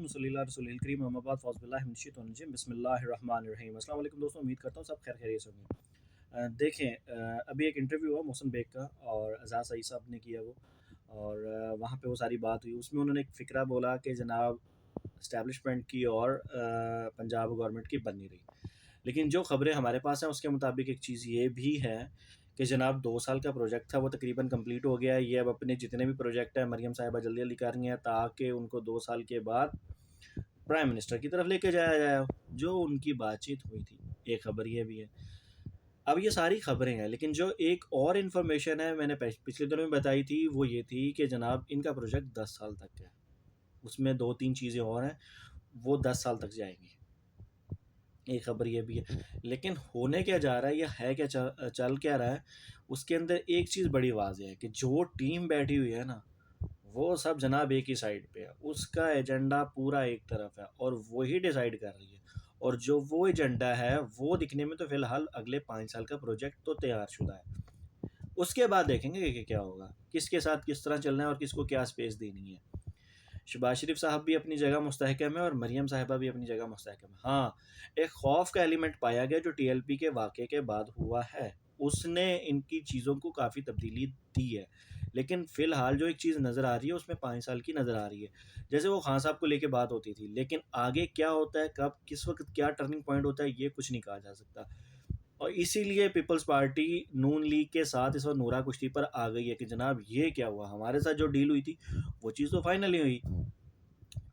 والسلام صلی اللہ رسول الکریم اما بعد فاعوذ باللہ من الشیطان الرجیم بسم اللہ الرحمن الرحیم۔ السلام علیکم دوستوں، امید کرتا ہوں سب خیر خیریت سے ہوں گے۔ دیکھیں، ابھی ایک انٹرویو ہوا محسن بیگ کا اور اعزاز سعید صاحب نے کیا وہ، اور وہاں پہ وہ ساری بات ہوئی۔ اس میں انہوں نے ایک فکرہ بولا کہ جناب اسٹیبلشمنٹ کی اور پنجاب گورنمنٹ کی بن نہیں رہی، لیکن جو خبریں ہمارے پاس ہیں اس کے مطابق ایک چیز یہ بھی ہے کہ جناب 2 سال کا پروجیکٹ تھا وہ تقریباً کمپلیٹ ہو گیا ہے۔ یہ اب اپنے جتنے بھی پروجیکٹ ہیں مریم صاحبہ جلدی جلدی کر رہی ہیں تاکہ ان کو 2 سال کے بعد پرائم منسٹر کی طرف لے کے جایا جائے، جو ان کی بات چیت ہوئی تھی۔ ایک خبر یہ بھی ہے۔ اب یہ ساری خبریں ہیں، لیکن جو ایک اور انفارمیشن ہے میں نے پچھلے دنوں میں بتائی تھی وہ یہ تھی کہ جناب ان کا پروجیکٹ 10 سال تک ہے، اس میں 2-3 چیزیں اور ہیں، وہ 10 سال تک جائیں گی۔ ایک خبر یہ بھی ہے، لیکن ہونے کیا جا رہا ہے یا ہے کیا چل کیا رہا ہے، اس کے اندر ایک چیز بڑی واضح ہے کہ جو ٹیم بیٹھی ہوئی ہے نا وہ سب جناب ایک ہی سائڈ پہ ہے، اس کا ایجنڈا پورا ایک طرف ہے اور وہی ڈیسائیڈ کر رہی ہے، اور جو وہ ایجنڈا ہے وہ دکھنے میں تو فی الحال اگلے 5 سال کا پروجیکٹ تو تیار شدہ ہے، اس کے بعد دیکھیں گے کہ کیا ہوگا، کس کے ساتھ کس طرح چلنا ہے اور کس کو کیا سپیس دینی ہے۔ شہباز شریف صاحب بھی اپنی جگہ مستحکم ہے اور مریم صاحبہ بھی اپنی جگہ مستحکم ہے۔ ہاں، ایک خوف کا ایلیمنٹ پایا گیا جو ٹی ایل پی کے واقعے کے بعد ہوا ہے، اس نے ان کی چیزوں کو کافی تبدیلی دی ہے، لیکن فی الحال جو ایک چیز نظر آ رہی ہے اس میں 5 سال کی نظر آ رہی ہے۔ جیسے وہ خان صاحب کو لے کے بات ہوتی تھی، لیکن آگے کیا ہوتا ہے، کب کس وقت کیا ٹرننگ پوائنٹ ہوتا ہے یہ کچھ نہیں کہا جا سکتا، اور اسی لیے پیپلز پارٹی نون لیگ کے ساتھ اس وقت نورا کشتی پر آ گئی ہے کہ جناب یہ کیا ہوا، ہمارے ساتھ جو ڈیل ہوئی تھی وہ چیز تو فائنلی ہوئی،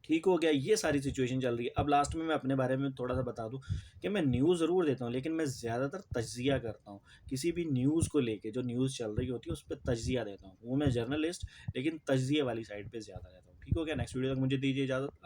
ٹھیک ہو گیا، یہ ساری سچویشن چل رہی ہے۔ اب لاسٹ میں اپنے بارے میں تھوڑا سا بتا دوں کہ میں نیوز ضرور دیتا ہوں لیکن میں زیادہ تر تجزیہ کرتا ہوں، کسی بھی نیوز کو لے کے جو نیوز چل رہی ہوتی ہے اس پہ تجزیہ دیتا ہوں، وہ میں جرنلسٹ لیکن تجزیہ والی سائڈ پہ زیادہ رہتا ہوں۔ ٹھیک ہو گیا، نیکسٹ ویڈیو تک مجھے دیجیے اجازت۔